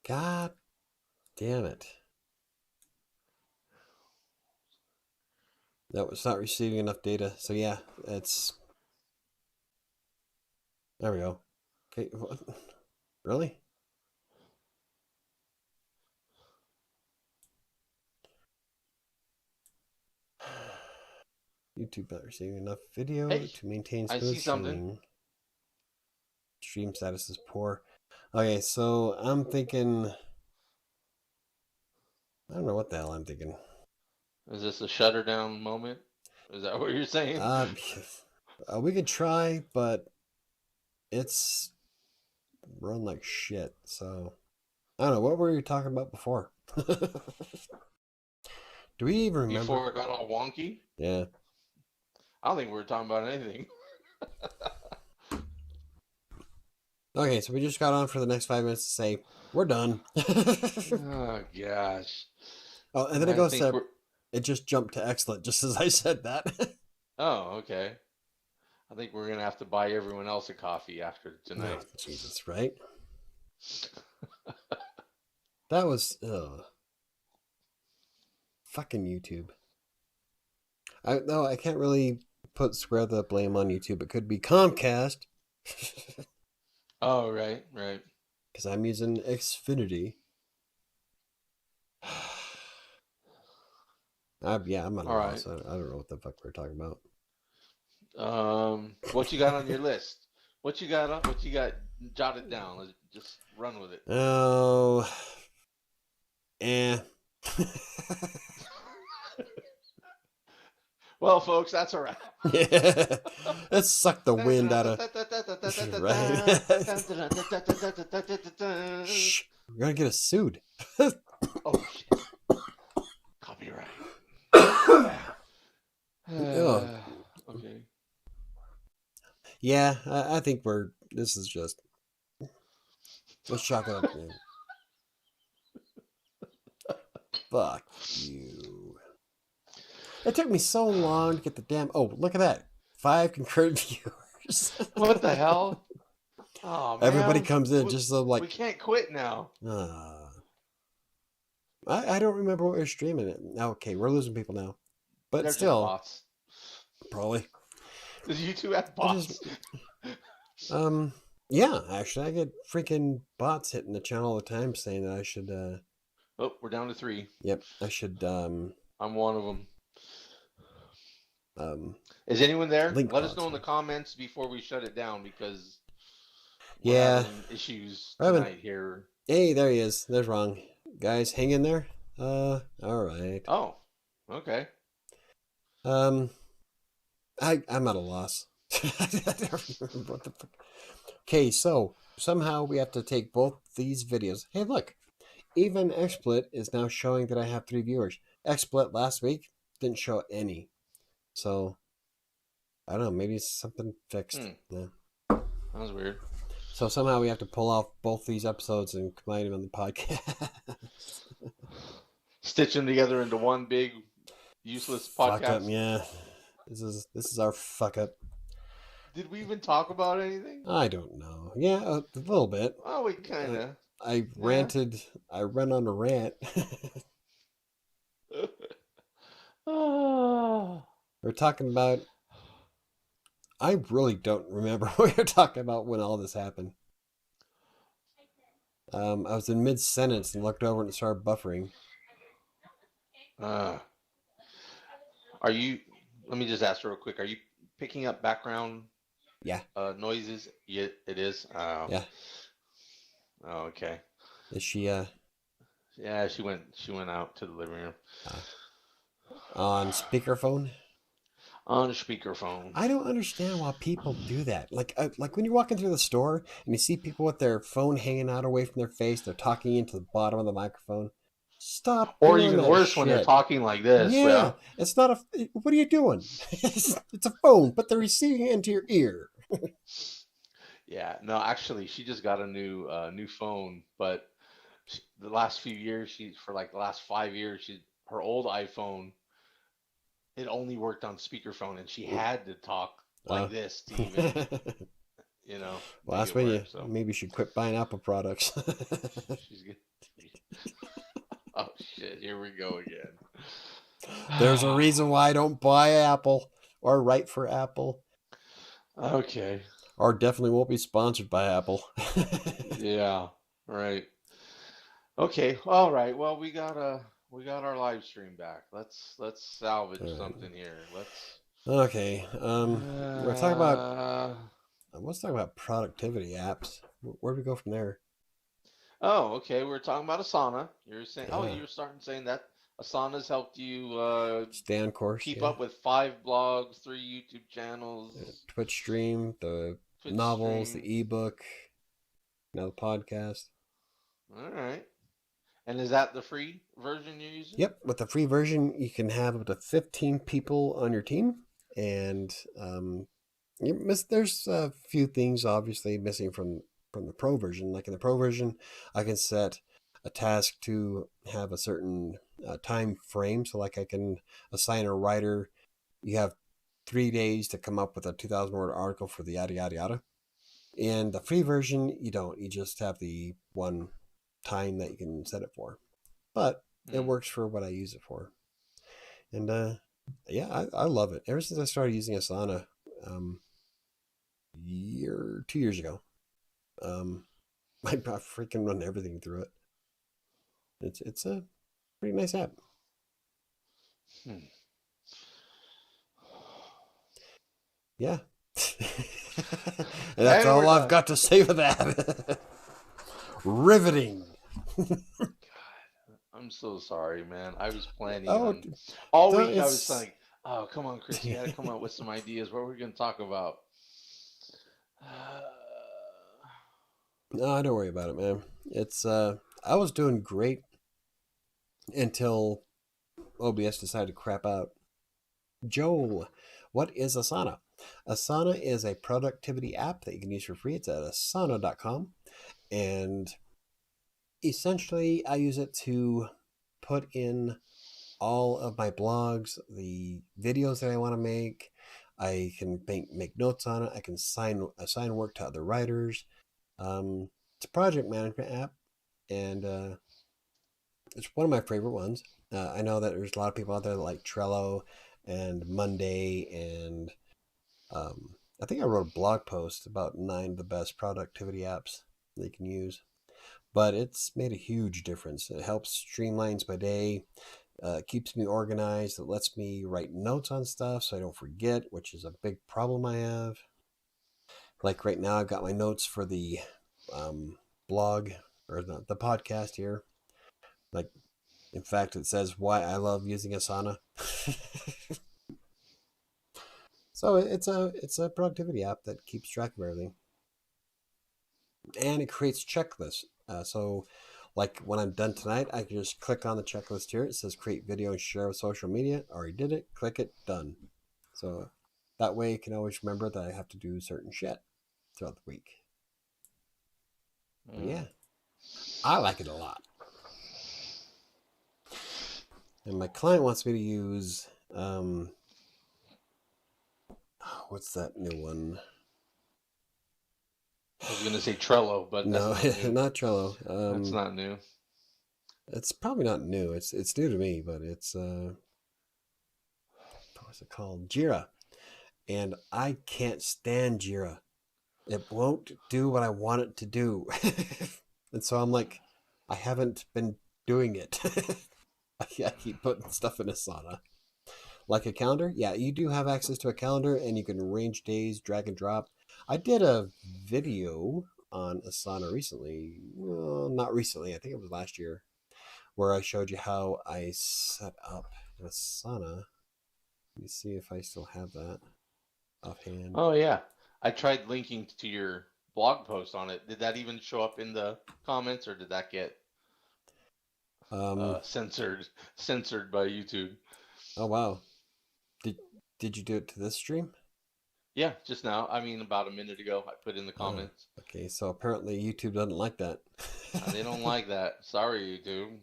God damn it. No, it's not receiving enough data. So yeah, it's... There we go. Okay, what? Really? YouTube not receiving enough video Hey, to maintain I smooth see something. streaming. Stream status is poor. Okay, so I'm thinking... I don't know what the hell I'm thinking. Is this a shutter down moment? Is that what you're saying? We could try, but it's run like shit. So I don't know. What were you talking about before? Do we even remember? Before it got all wonky? Yeah. I don't think we were talking about anything. Okay, so we just got on for the next 5 minutes to say we're done. Oh gosh. Oh, and then it goes to... It just jumped to excellent just as I said that. Oh, okay. I think we're gonna have to buy everyone else a coffee after tonight. Oh, Jesus, right? That was fucking YouTube. I can't really square the blame on YouTube. It could be Comcast. Oh, right. Because I'm using Xfinity. I'm at a loss. I don't know what the fuck we're talking about. What you got on your list? What you got jotted down? Let's just run with it. Oh, Well, folks, that's a wrap. Yeah, let's suck the wind out of... Right? Shh, we're gonna get us sued. Oh shit! Copyright. Okay. Yeah, I think this is just... Let's chalk it up, man. Fuck you. It took me so long to get the damn... Oh, look at that. 5 concurrent viewers. What the hell? Oh, man. Everybody comes in just so like... We can't quit now. I don't remember what we were streaming it. Okay, we're losing people now. But They're still... just bots. Probably. Does YouTube have bots? Yeah, actually, I get freaking bots hitting the channel all the time saying that I should... Oh, we're down to 3. Yep, I should... I'm one of them. Is anyone there? Let us know in the comments before we shut it down, because we're having issues tonight here. Hey, there he is. There's Ron. Guys, hang in there. All right. Oh, okay. I'm at a loss. I don't remember what the fuck. Okay, so somehow we have to take both these videos. Hey, look. Even XSplit is now showing that I have 3 viewers. XSplit last week didn't show any. So, I don't know. Maybe something fixed. Yeah. That was weird. So somehow we have to pull off both these episodes and combine them on the podcast. Stitch them together into one big useless podcast. Fuck up, yeah. This is our fuck up. Did we even talk about anything? I don't know. Yeah, a little bit. Well, we kind of. I ranted. I ran on a rant. We're talking about... I really don't remember what we were talking about when all this happened. I was in mid-sentence and looked over and it started buffering. Are you... Let me just ask real quick. Are you picking up background... Yeah. Noises? Yeah, it is? Yeah. Oh, okay. Is she... Yeah, she went out to the living room. On speakerphone? On speakerphone. I don't understand why people do that. Like when you're walking through the store and you see people with their phone hanging out away from their face, they're talking into the bottom of the microphone. Stop. Or even worse, when they're talking like this. Yeah, it's not a... What are you doing? It's a phone, but they're receiving it into your ear. Yeah, no, actually, she just got a new phone, but the last few years, for like the last 5 years, her old iPhone, it only worked on speakerphone, and she had to talk Uh, like this to even, well, make that's it when work. you So maybe should quit buying Apple products. she's good. Oh shit, here we go again. There's a reason why I don't buy Apple or write for Apple, Okay. or definitely won't be sponsored by Apple. Yeah, right. Okay, all right. Well, we got our live stream back. Let's salvage All right. something here. Let's Okay. We're talking about uh let's talk about productivity apps. Where do we go from there? Oh, okay. We're talking about Asana. You're saying, oh, Yeah. you were starting saying that Asana's helped you Stay on course. keep Yeah. up with 5 blogs, 3 YouTube channels, Twitch stream, the Twitch novels, stream. the ebook, now the podcast. All right. And is that the free version you're using? Yep, with the free version, you can have up to 15 people on your team, and there's a few things obviously missing from the pro version. Like in the pro version, I can set a task to have a certain time frame. So, like, I can assign a writer. You have 3 days to come up with a 2,000 word article for the yada yada yada. In the free version, you don't. You just have the one time that you can set it for. But it Hmm. works for what I use it for. And yeah, I love it. Ever since I started using Asana, 2 years ago, um, I freaking run everything through it. It's a pretty nice app. Hmm. Yeah. And that's And we're all I've done. got to say for that. Riveting. I'm so sorry, man. I was planning Oh, on all week. I was it's like, oh, come on, Chris, you got to come up with some ideas. What are we going to talk about? no, don't worry about it, man. It's I was doing great until OBS decided to crap out. Joel, what is Asana? Asana is a productivity app that you can use for free. It's at asana.com. And essentially, I use it to put in all of my blogs, the videos that I want to make. I can make notes on it. I can assign work to other writers. It's a project management app, and it's one of my favorite ones. I know that there's a lot of people out there that like Trello and Monday, and I think I wrote a blog post about 9 of the best productivity apps that you can use. But it's made a huge difference. It helps streamlines my day, keeps me organized. It lets me write notes on stuff so I don't forget, which is a big problem I have. Like right now, I've got my notes for the blog or the podcast here. Like, in fact, it says why I love using Asana. So it's a productivity app that keeps track of everything, and it creates checklists. So, like when I'm done tonight, I can just click on the checklist here. It says create video and share with social media. Already did it. Click it. Done. So that way, I can always remember that I have to do certain shit throughout the week. But Hmm. yeah, I like it a lot. And my client wants me to use what's that new one? I was gonna say Trello, but that's No, not new. not Trello. That's not new. It's probably not new. It's new to me, but it's what's it called? Jira. And I can't stand Jira. It won't do what I want it to do. And so I'm like, I haven't been doing it. I keep putting stuff in Asana. Like a calendar, yeah, you do have access to a calendar and you can arrange days, drag and drop. I did a video on Asana recently. Well, not recently, I think it was last year, where I showed you how I set up Asana. Let me see if I still have that offhand. Oh yeah, I tried linking to your blog post on it. Did that even show up in the comments, or did that get Um, censored by YouTube? oh wow. Did did you do it to this stream? Yeah, just now. I mean, about a minute ago, I put in the Oh, comments. okay. So apparently YouTube doesn't like that. They don't like that. Sorry, YouTube.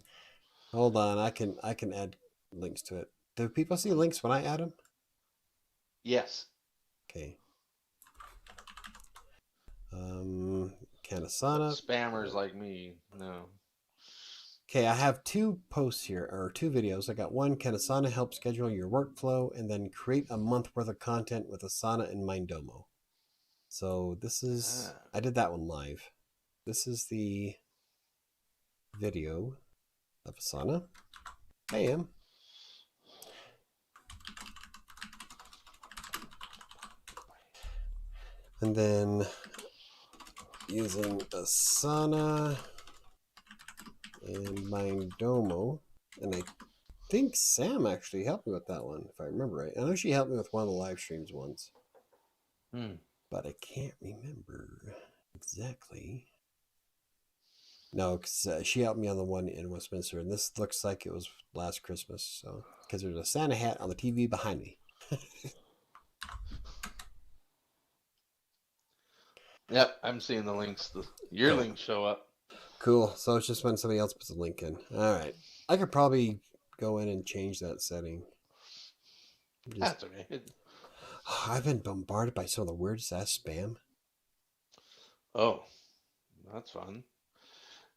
Hold on, I can add links to it. Do people see Um, links when I add them? yes. Okay. can of But sauna. spammers like me, no. Okay, I have two posts here, or two videos. I got one, can Asana help schedule your workflow, and then create a month worth of content with Asana and Mindomo. So this is, Ah. I did that one live. This is the video of Asana. Bam. And then using Asana and Mindomo. And I think Sam actually helped me with that one, if I remember right. I know she helped me with one of the live streams once, Hmm. but I can't remember exactly. No, because she helped me on the one in Westminster, and this looks like it was last Christmas. So, because there's a Santa hat on the TV behind me. Yep, I'm seeing the links. Your Okay, links show up. cool. So it's just when somebody else puts a link in. All right, I could probably go in and change that setting. Just, That's okay. I've been bombarded by some of the weirdest ass spam. Oh, that's fun.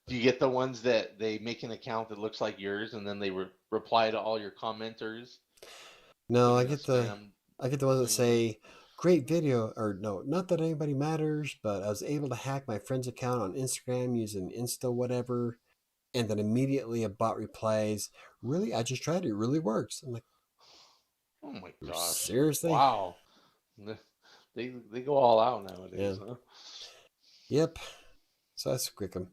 Do you get the ones that they make an account that looks like yours and then they reply to all your commenters No, putting a spam I get the ones that thing in there? say, "Great video," or no, not that anybody matters, but I was able to hack my friend's account on Instagram using Insta whatever, and then immediately a bot replies, "Really? I just tried it. It really works." I'm like, Oh my gosh. seriously? Wow. They go all out Yeah. nowadays, huh? Yep. So that's Quickum.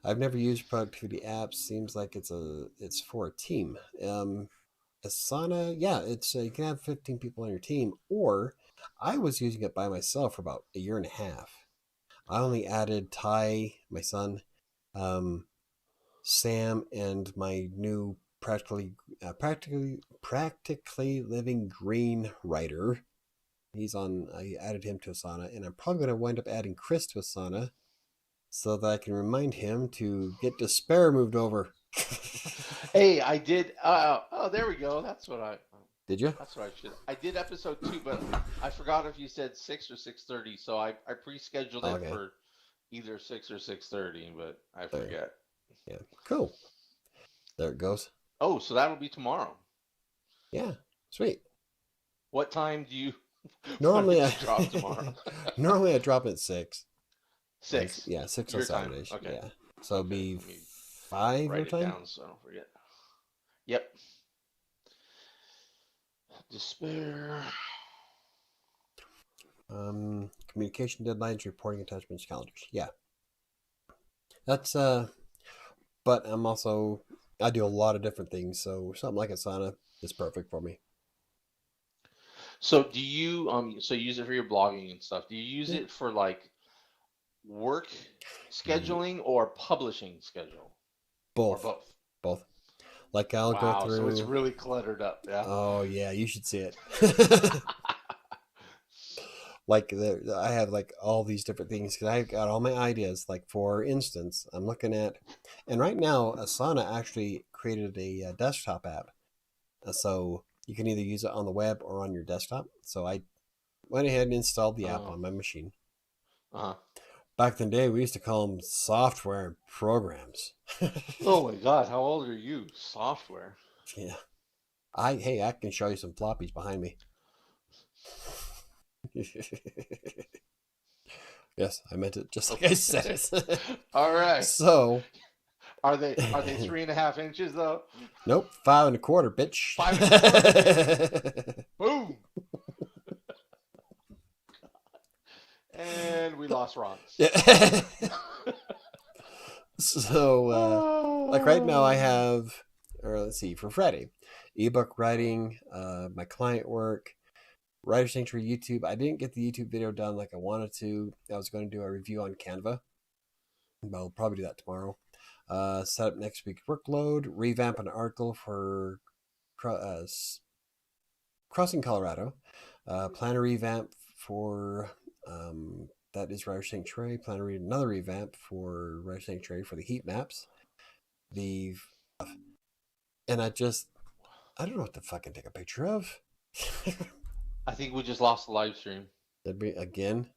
I've never used productivity apps. Seems like it's for a team. Asana, yeah, it's you can have 15 people on your team, or I was using it by myself for about a year and a half. I only added Ty, my son, um, Sam, and my new practically living green writer. He's on. I added him to Asana, and I'm probably going to wind up adding Chris to Asana so that I can remind him to get Despair moved over. Hey, I did. Oh, there we go. Did you? That's what I should. I did episode 2, but I forgot if you said 6 or 6:30. So I pre-scheduled Oh, it okay. for either 6 or 6:30, but I There. forget. Yeah. Cool. There it goes. Oh, so that'll be tomorrow. Yeah. Sweet. What time do you want Normally it I to drop tomorrow? normally I drop at 6. Six. Yeah, 6 on Your time. Saturdays. Okay. Yeah. So it'll Okay. be Let me 5 your write it time. down so I don't forget. Yep. Despair. Communication deadlines, reporting attachments, calendars. Yeah. That's but I do a lot of different things, so something like Asana is perfect for me. So do you so you use it for your blogging and stuff? Do you use Yeah. it for like work Ye- scheduling or publishing schedule or Both. both? Both. Like I'll go Wow, so it's through. really cluttered up, yeah. Oh yeah, you should see it. Like I have like all these different things because I've got all my ideas. Like for instance, I'm looking at, and right now Asana actually created a desktop app, so you can either use it on the web or on your desktop. So I went ahead and installed the app Oh, on my machine. uh-huh. Back in the day, we used to call them software and programs. Oh my God, how old are you? Software. Yeah, I can show you some floppies behind me. Yes, I meant it just like I Okay. said it. All right. So, Are they 3.5 inches though? nope, 5 1/4, bitch. 5.25. Boom. And we lost Ron. Yeah. So, like right now, I Oh. have, or let's see, for Friday, ebook writing, my client work, Writer Sanctuary YouTube. I didn't get the YouTube video done like I wanted to. I was going to do a review on Canva, but I'll probably do that tomorrow. Set up next week's workload, revamp an article for Crossing Colorado, plan a revamp for that is Writer Sanctuary. Plan to read another revamp for Writer Sanctuary for the heat maps. The and I don't know what to fucking take a picture of. I think we just lost the live stream. That'd be again.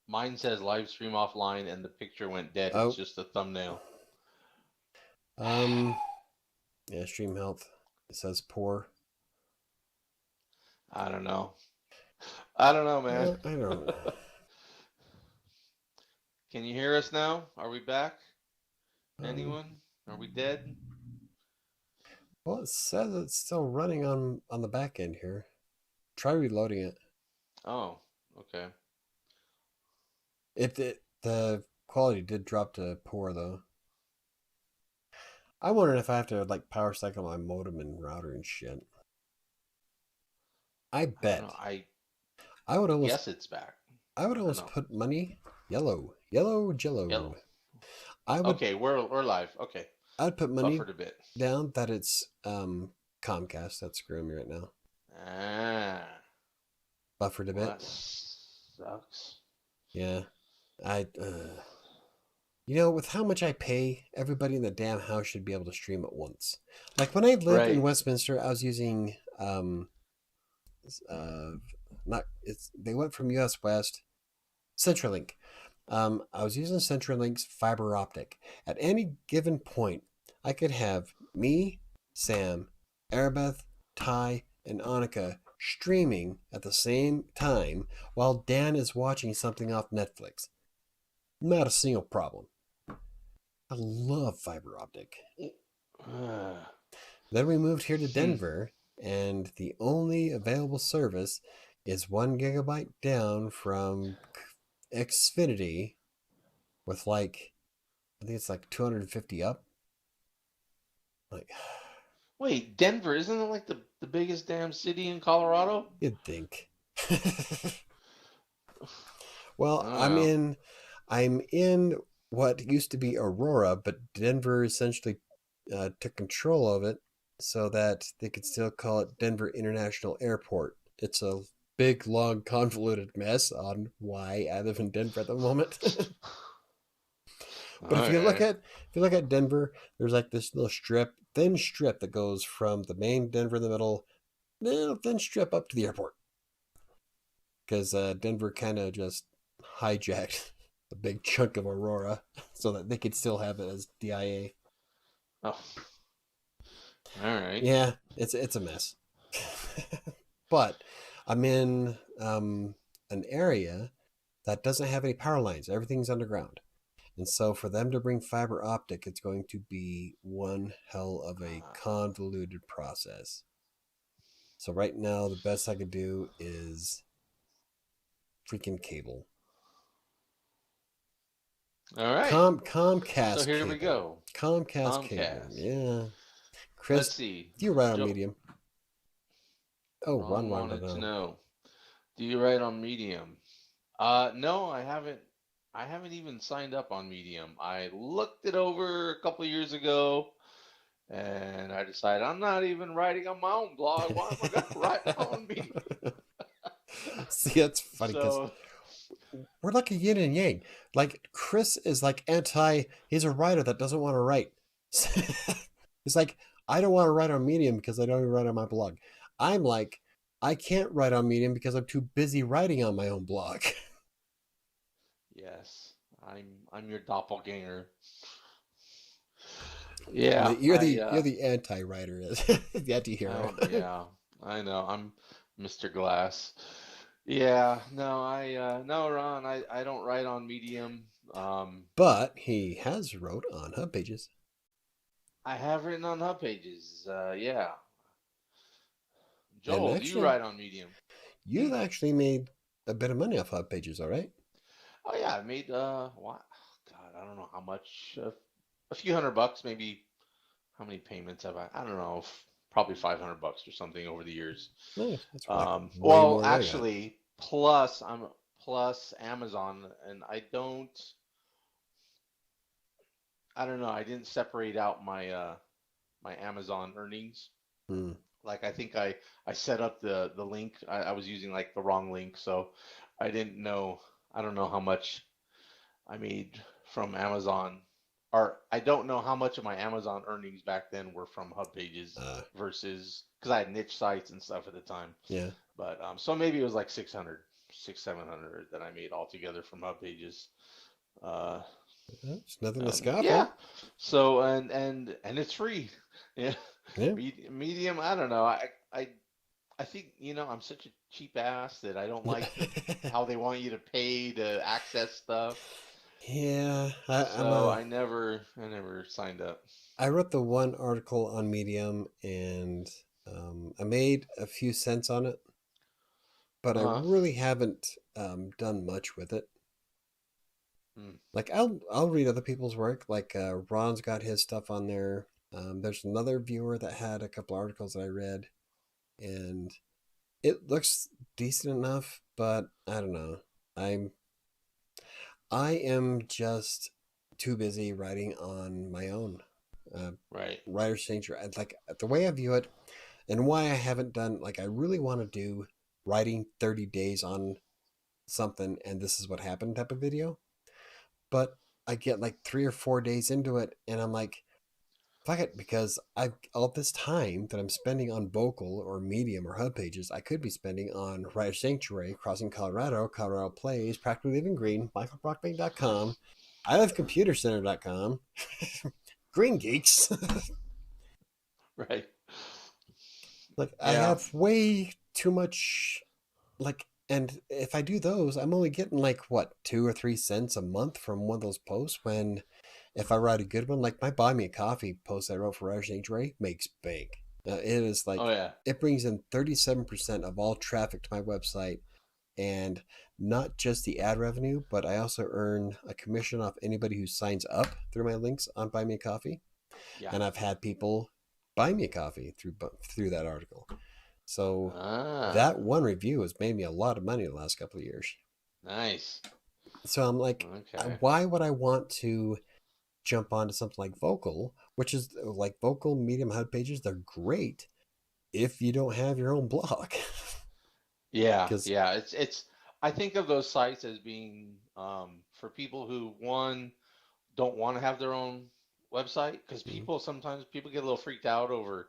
Mine says live stream offline, and the picture went dead. It's Oh, just a thumbnail. um, yeah, stream health. It says poor. I don't know. I don't know, man. I don't. Can you hear us now? Are we back? Um, Anyone? Are we dead? well, it says it's still running on the back end here. Try reloading it. Oh, okay. The quality did drop to poor though. I'm wondering if I have to like power cycle my modem and router and shit. I I don't know. bet I I would almost guess it's back. I would I don't almost know. put money yellow jello. Yellow. I would Okay, we're live. Okay. I'd put money Buffered a bit. down that it's Comcast that's screwing me right now. Ah. Buffered a Well, bit. that sucks. Yeah. I you know, with how much I pay, everybody in the damn house should be able to stream at once. Like when I lived in Right. Westminster, I was using not it's they went from US West CenturyLink. I was using CenturyLink's fiber optic. At any given point, I could have me, Sam, Arabeth, Ty, and Annika streaming at the same time while Dan is watching something off Netflix. Not a single problem. I love fiber optic. Then we moved here to Denver, and the only available service is 1 gigabyte down from Xfinity with like, I think it's like 250 up. Like, Wait, Denver, isn't it like the biggest damn city in Colorado? you'd think. I Well, don't know. I'm in what used to be Aurora, but Denver essentially took control of it so that they could still call it Denver International Airport. It's a big, long, convoluted mess on why I live in Denver at the moment. But Okay. if you look at Denver, there's like this little thin strip that goes from the main Denver in the middle, little thin strip up to the airport. Because Denver kind of just hijacked a big chunk of Aurora so that they could still have it as DIA. Oh, all right. Yeah, it's a mess. But I'm in an area that doesn't have any power lines. Everything's underground. And so for them to bring fiber optic, it's going to be one hell of a convoluted process. So right now, the best I could do is freaking cable. All right. So Comcast here we cable. go. Comcast cable. Comcast. Yeah. Let's Chris, see. do you ride on Joe, medium? Oh, Ron Ron wanted to wanted to know. know, do you write on Medium? No, I haven't. I haven't even signed up on Medium. I looked it over a couple of years ago, and I decided I'm not even writing on my own blog. Why am I going to write on Medium? See, that's funny because So, we're like a yin and yang. Like Chris is like anti. He's a writer that doesn't want to write. He's like, I don't want to write on Medium because I don't even write on my blog. I'm like, I can't write on Medium because I'm too busy writing on my own blog. yes, I'm your doppelganger. Yeah, You're the anti-writer, the anti-hero. yeah, I know. I'm Mr. Glass. Yeah, no, no, Ron, I don't write on Medium. But he has wrote on Hub Pages. I have written on Hub Pages. Yeah. And Joel, do you actually, write on Medium? you've actually made a bit of money off Hub Pages, all right? Oh yeah, I made what? God, I don't know how much. A few $100, maybe. How many payments have I? I don't know. Probably $500 or something over the years. Nice. That's like way Well, more than I got. actually, plus I'm plus Amazon, and I don't know. I didn't separate out my Amazon earnings. Hmm. Like I think I set up the link. I was using like the wrong link, so I didn't know. I don't know how much I made from Amazon, or I don't know how much of my Amazon earnings back then were from Hub Pages versus because I had niche sites and stuff at the time. Yeah. But so maybe it was like 600. six, 700 that I made altogether from Hub Pages. Uh, It's nothing to scoff yeah. at. So and it's free. Yeah. Yeah. Medium. I don't know. I think I'm such a cheap ass that I don't like how they want you to pay to access stuff. Yeah, So I never signed up. I wrote the one article on Medium, and I made a few cents on it, but I Uh-huh. really haven't done much with it. Hmm. Like I'll read other people's work. Like Ron's got his stuff on there. There's another viewer that had a couple articles that I read, and it looks decent enough, but I don't know. I'm I am just too busy writing on my own. Uh, Right. Writer's signature. Like the way I view it, and why I haven't done, like, I really want to do writing 30 days on something, and this is what happened type of video. But I get like 3 or 4 days into it, and I'm like, fuck it, because I've all this time that I'm spending on Vocal or Medium or Hub Pages, I could be spending on Writer Sanctuary, Crossing Colorado, Colorado Plays, Practically Living Green, MichaelBrockbank.com, ILoveComputerCenter.com, Green Geeks. Right. Like, I Yeah. have way too much, like, and if I do those, I'm only getting like what, 2 or 3 cents a month from one of those posts. When if I write a good one, like my Buy Me a Coffee post I wrote for Writer's Sanctuary makes bank. It is Oh like, yeah. it brings in 37% of all traffic to my website, and not just the ad revenue, but I also earn a commission off anybody who signs up through my links on Buy Me a Coffee. Yeah. And I've had people buy me a coffee through that article. So Ah. that one review has made me a lot of money the last couple of years. Nice. So I'm like, Okay. why would I want to jump onto something like Vocal, which is like Vocal, Medium, Hub Pages? They're great if you don't have your own blog. Yeah. Because Yeah. It's. I think of those sites as being for people who one don't want to have their own website because sometimes people get a little freaked out over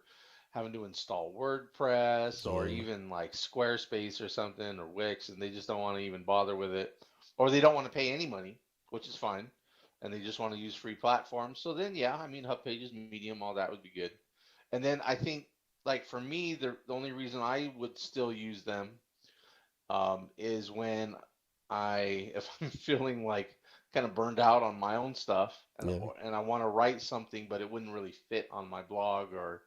having to install WordPress or yeah, even like Squarespace or something or Wix, and they just don't want to even bother with it, or they don't want to pay any money, which is fine, and they just want to use free platforms. So then, yeah, I mean, Hub Pages, Medium, all that would be good. And then I think, like for me, the only reason I would still use them is when if I'm feeling like kind of burned out on my own stuff yeah. and I want to write something, but it wouldn't really fit on my blog or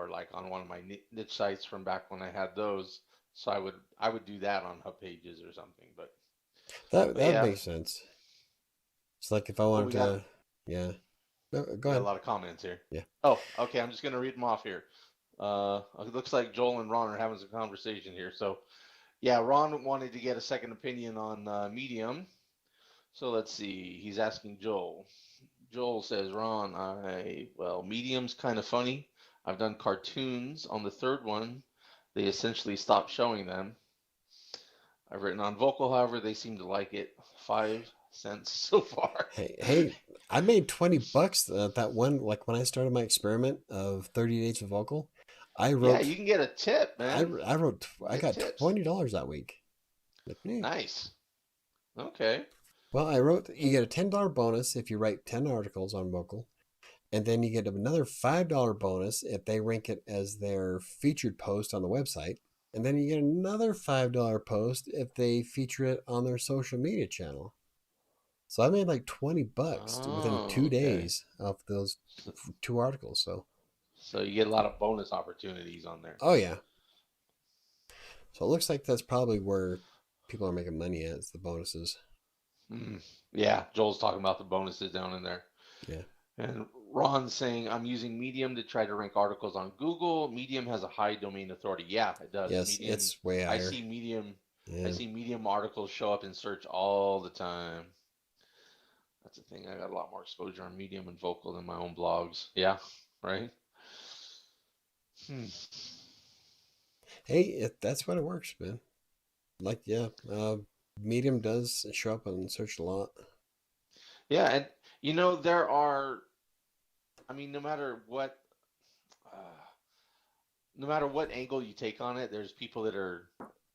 like on one of my niche sites from back when I had those. So I would do that on Hub Pages or something. But That yeah, makes sense. It's like if I oh wanted we got to, yeah. No, go we got a ahead. lot of comments here. Yeah. Oh, okay, I'm just gonna read them off here. It looks like Joel and Ron are having some conversation here. So yeah, Ron wanted to get a second opinion on Medium. So let's see. He's asking Joel. Joel says, Ron, Medium's kind of funny. I've done cartoons on the third one. They essentially stopped showing them. I've written on Vocal, however, they seem to like it. 5 cents so far. Hey, I made $20 that one. Like when I started my experiment of 30 days of Vocal, I Yeah, wrote you can get a tip, I man. I wrote You I get got tips. $20 that week. Like, eh. Nice. Okay. Well, I wrote you get a $10 bonus if you write 10 articles on Vocal, and then you get another $5 bonus if they rank it as their featured post on the website, and then you get another $5 post if they feature it on their social media channel. So I made like $20 within Oh, two okay. days of those So, two articles. So, so you get a lot of bonus opportunities on there. oh yeah. So it looks like that's probably where people are making money at, is the bonuses. Hmm. Yeah, Joel's talking about the bonuses down in there. Yeah. And Ron's saying, I'm using Medium to try to rank articles on Google. Medium has a high domain authority. Yeah, it does. Yes, Medium, it's way I higher. see Medium, I Yeah. see Medium articles show up in search all the time. That's the thing. I got a lot more exposure on Medium and Vocal than my own blogs. Yeah, right. Hmm. Hey, that's what it works, man. Like, yeah, Medium does show up on search a lot. Yeah, and there are. I mean, uh, no matter what angle you take on it, there's people that are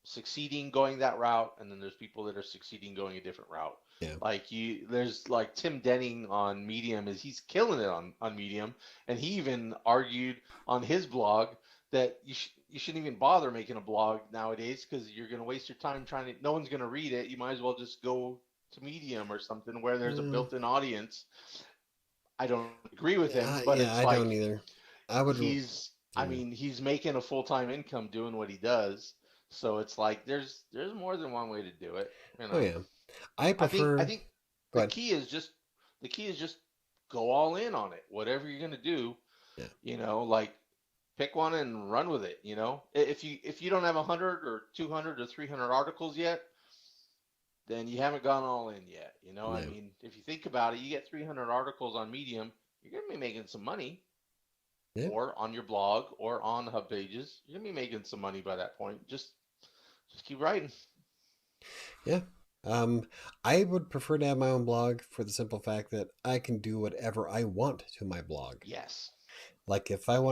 succeeding going that route, and then there's people that are succeeding going a different route. Yeah. There's like Tim Denning on Medium, is he's killing it on Medium, and he even argued on his blog that you shouldn't even bother making a blog nowadays because you're going to waste your time trying to. No one's going to read it. You might as well just go to Medium or something where there's a Mm, built-in audience. I don't agree with him, but yeah, it's I don't like either. I would. I Yeah. mean, he's making a full-time income doing what he does. So it's like there's more than one way to do it, you Oh know. yeah. I I prefer. think Go the ahead. key is just the key is just go all in on it. Whatever you're gonna do, Yeah. like pick one and run with it, you know. If you don't have 100 or 200 or 300 articles yet, then you haven't gone all in yet, you know. I Yeah. mean, if you think about it, you get 300 articles on Medium, you're gonna be making some money, Yeah. or on your blog or on hub pages, you're gonna be making some money by that point. Just keep writing. Yeah. Um, I would prefer to have my own blog for the simple fact that I can do whatever I want to my blog. Yes. Like if I want